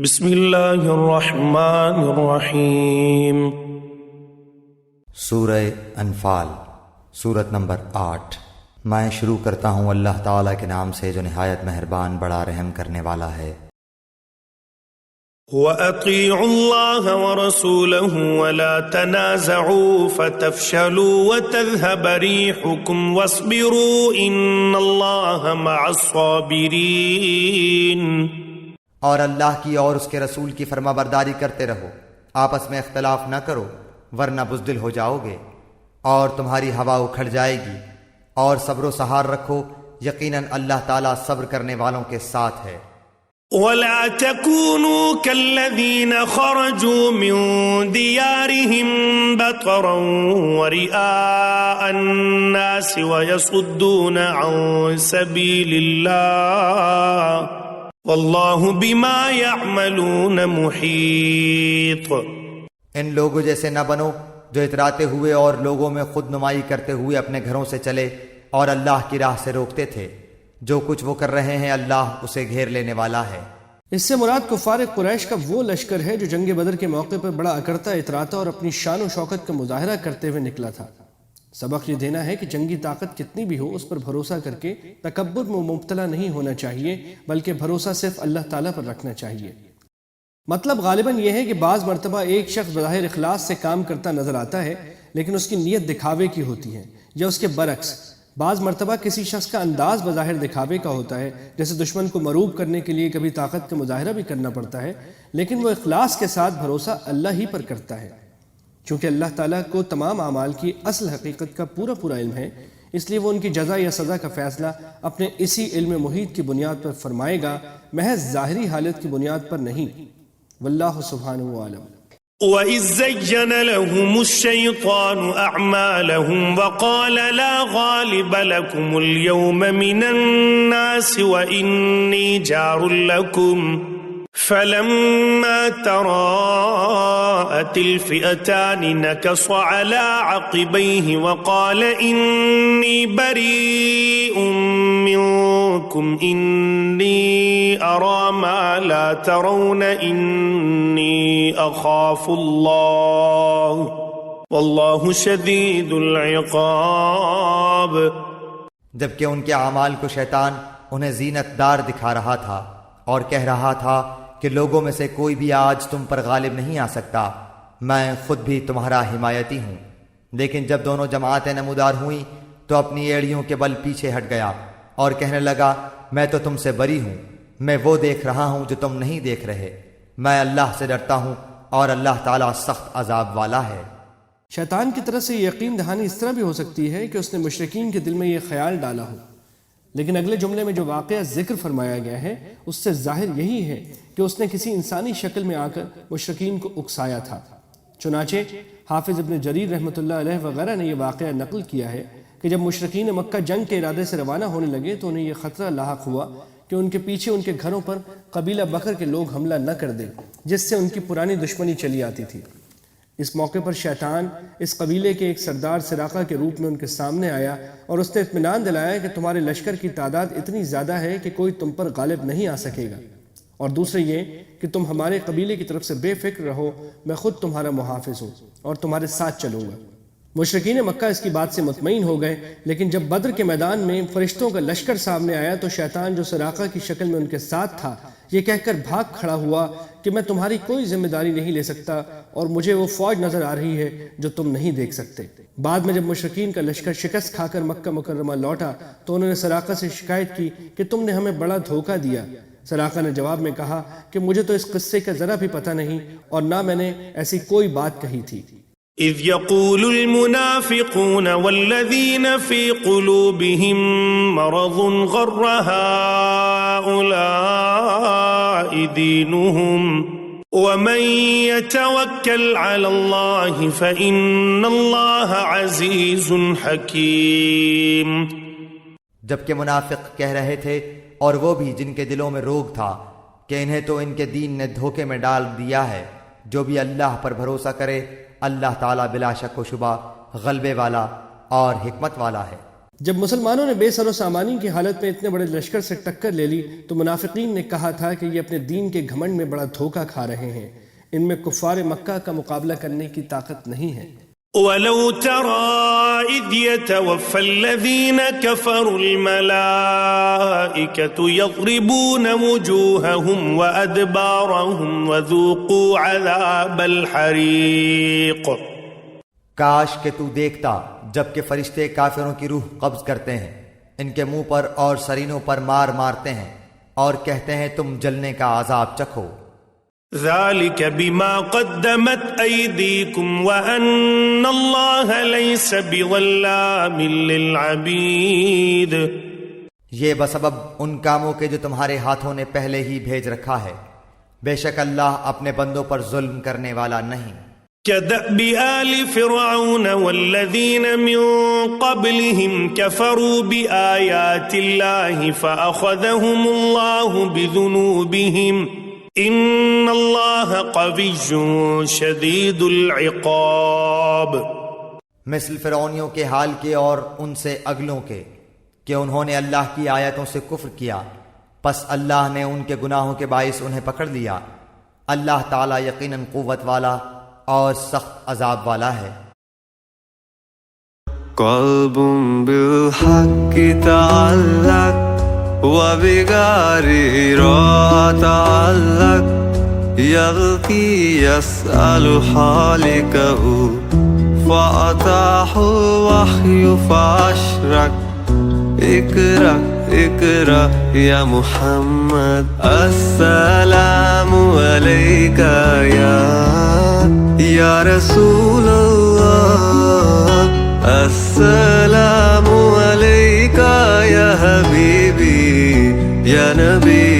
بسم اللہ الرحمن الرحیم۔ سورہ انفال، سورت نمبر 8۔ میں شروع کرتا ہوں اللہ تعالیٰ کے نام سے جو نہایت مہربان بڑا رحم کرنے والا ہے۔ وَأَطِيعُوا اللَّهَ وَرَسُولَهُ وَلَا تَنَازَعُوا فَتَفْشَلُوا وَتَذْهَبَ رِيحُكُمْ وَاصْبِرُوا إِنَّ اللَّهَ مَعَ الصَّابِرِينَ۔ اور اللہ کی اور اس کے رسول کی فرما برداری کرتے رہو، آپس میں اختلاف نہ کرو ورنہ بزدل ہو جاؤ گے اور تمہاری ہوا اکھڑ جائے گی، اور صبر و سہار رکھو، یقیناً اللہ تعالیٰ صبر کرنے والوں کے ساتھ ہے۔ وَلَا تَكُونُوا كَالَّذِينَ خَرَجُوا مِن دِيَارِهِمْ بَطَرًا وَرِئَاءَ النَّاسِ وَيَصُدُّونَ عَن سَبِيلِ اللَّهِ وَاللَّهُ بِمَا يَعْمَلُونَ مُحِيطٌ۔ ان لوگوں جیسے نہ بنو جو اتراتے ہوئے اور لوگوں میں خود نمائی کرتے ہوئے اپنے گھروں سے چلے اور اللہ کی راہ سے روکتے تھے، جو کچھ وہ کر رہے ہیں اللہ اسے گھیر لینے والا ہے۔ اس سے مراد کفار قریش کا وہ لشکر ہے جو جنگ بدر کے موقع پر بڑا اکڑتا اتراتا اور اپنی شان و شوکت کا مظاہرہ کرتے ہوئے نکلا تھا۔ سبق یہ دینا ہے کہ جنگی طاقت کتنی بھی ہو اس پر بھروسہ کر کے تکبر میں مبتلا نہیں ہونا چاہیے، بلکہ بھروسہ صرف اللہ تعالیٰ پر رکھنا چاہیے۔ مطلب غالباً یہ ہے کہ بعض مرتبہ ایک شخص بظاہر اخلاص سے کام کرتا نظر آتا ہے لیکن اس کی نیت دکھاوے کی ہوتی ہے، یا اس کے برعکس بعض مرتبہ کسی شخص کا انداز بظاہر دکھاوے کا ہوتا ہے، جیسے دشمن کو مروب کرنے کے لیے کبھی طاقت کا مظاہرہ بھی کرنا پڑتا ہے، لیکن وہ اخلاص کے ساتھ بھروسہ اللہ ہی پر کرتا ہے۔ چونکہ اللہ تعالیٰ کو تمام اعمال کی اصل حقیقت کا پورا علم ہے، اس لیے وہ ان کی جزا یا سزا کا فیصلہ اپنے اسی علم محیط کی بنیاد پر فرمائے گا، محض ظاہری حالت کی بنیاد پر نہیں۔ واللہ سبحانہ وعلم۔ وَإِذْ زَيَّنَ لَهُمُ الشَّيْطَانُ أَعْمَالَهُمْ وَقَالَ لَا غَالِبَ لَكُمُ الْيَوْمَ مِنَ النَّاسِ وَإِنِّي جَارٌ لَكُمْ فَلَمَّا تَرَاءَتِ الْفِئَتَانِ نَكَصَ عَلَى عَقِبَيْهِ وَقَالَ إِنِّي بَرِيءٌ مِّنكُمْ إِنِّي أَرَى مَا لَا تَرَوْنَ إِنِّي أَخَافُ اللَّهَ وَاللَّهُ شَدِيدُ الْعِقَابِ۔ جبکہ ان کے اعمال کو شیطان انہیں زینت دار دکھا رہا تھا اور کہہ رہا تھا کہ لوگوں میں سے کوئی بھی آج تم پر غالب نہیں آ سکتا، میں خود بھی تمہارا حمایتی ہوں۔ لیکن جب دونوں جماعتیں نمودار ہوئیں تو اپنی ایڑیوں کے بل پیچھے ہٹ گیا اور کہنے لگا میں تو تم سے بری ہوں، میں وہ دیکھ رہا ہوں جو تم نہیں دیکھ رہے، میں اللہ سے ڈرتا ہوں اور اللہ تعالیٰ سخت عذاب والا ہے۔ شیطان کی طرف سے یقین دہانی اس طرح بھی ہو سکتی ہے کہ اس نے مشرکین کے دل میں یہ خیال ڈالا ہو، لیکن اگلے جملے میں جو واقعہ ذکر فرمایا گیا ہے اس سے ظاہر یہی ہے کہ اس نے کسی انسانی شکل میں آ کر مشرکین کو اکسایا تھا۔ چنانچہ حافظ ابن جریر رحمۃ اللہ علیہ وغیرہ نے یہ واقعہ نقل کیا ہے کہ جب مشرکین مکہ جنگ کے ارادے سے روانہ ہونے لگے تو انہیں یہ خطرہ لاحق ہوا کہ ان کے پیچھے ان کے گھروں پر قبیلہ بکر کے لوگ حملہ نہ کر دیں، جس سے ان کی پرانی دشمنی چلی آتی تھی۔ اس موقع پر شیطان اس قبیلے کے ایک سردار سراقہ کے روپ میں ان کے سامنے آیا اور اس نے اطمینان دلایا کہ تمہارے لشکر کی تعداد اتنی زیادہ ہے کہ کوئی تم پر غالب نہیں آ سکے گا، اور دوسرے یہ کہ تم ہمارے قبیلے کی طرف سے بے فکر رہو، میں خود تمہارا محافظ ہوں اور تمہارے ساتھ چلوں گا۔ مشرکین مکہ اس کی بات سے مطمئن ہو گئے، لیکن جب بدر کے میدان میں فرشتوں کا لشکر سامنے آیا تو شیطان جو سراقہ کی شکل میں ان کے ساتھ تھا یہ کہہ کر بھاگ کھڑا ہوا کہ میں تمہاری کوئی ذمہ داری نہیں لے سکتا اور مجھے وہ فوج نظر آ رہی ہے جو تم نہیں دیکھ سکتے۔ بعد میں جب مشرکین کا لشکر شکست کھا کر مکہ مکرمہ لوٹا تو انہوں نے سراقہ سے شکایت کی کہ تم نے ہمیں بڑا دھوکہ دیا۔ سراقہ نے جواب میں کہا کہ مجھے تو اس قصے کا ذرا بھی پتہ نہیں اور نہ میں نے ایسی کوئی بات کہی تھی۔ اذ يقول المنافقون والذين في قلوبهم مرض غر هؤلاء دينهم ومن يتوكل على الله فإن الله عزيز حكيم۔ جبکہ منافق کہہ رہے تھے اور وہ بھی جن کے دلوں میں روگ تھا کہ انہیں تو ان کے دین نے دھوکے میں ڈال دیا ہے، جو بھی اللہ پر بھروسہ کرے اللہ تعالیٰ بلا شک و شبہ غلبے والا اور حکمت والا ہے۔ جب مسلمانوں نے بے سر و سامانی کی حالت میں اتنے بڑے لشکر سے ٹکر لے لی تو منافقین نے کہا تھا کہ یہ اپنے دین کے گھمنڈ میں بڑا دھوکہ کھا رہے ہیں، ان میں کفار مکہ کا مقابلہ کرنے کی طاقت نہیں ہے۔ وَلَوْ تَرَى إِذْ يَتَوَفَّى الَّذِينَ كَفَرُوا الْمَلَائِكَةُ يَضْرِبُونَ وُجُوهَهُمْ وَأَدْبَارَهُمْ وَذُوقُوا عَذَابَ الْحَرِيقِ۔ کاش کہ تو دیکھتا جب کہ فرشتے کافروں کی روح قبض کرتے ہیں، ان کے منہ پر اور سرینوں پر مارتے ہیں اور کہتے ہیں تم جلنے کا عذاب چکھو۔ ذَلِكَ بِمَا قَدَّمَتْ أَيْدِيكُمْ وَأَنَّ اللَّهَ لَيْسَ بِظَلَّامٍ لِّلْعَبِيدِ۔ یہ بسبب ان کاموں کے جو تمہارے ہاتھوں نے پہلے ہی بھیج رکھا ہے، بے شک اللہ اپنے بندوں پر ظلم کرنے والا نہیں۔ كدأب آل فرعون والذين من قبلهم كفروا بآيات الله فأخذهم الله بذنوبهم إن الله قوي شديد العقاب۔ مثل فرعونیوں کے حال کے اور ان سے اگلوں کے کہ انہوں نے اللہ کی آیتوں سے کفر کیا، پس اللہ نے ان کے گناہوں کے باعث انہیں پکڑ لیا۔ اللہ تعالی یقیناً قوت والا اور سخت عذاب والا ہے۔ قلب بالحق تعلق وبغيره تعلق يغفي يسأل حالكه فأتاه الوحي فأشرك اقرأ اقرأ يا محمد السلام عليك يا رسول الله السلام عليك يا حبيبي يا نبي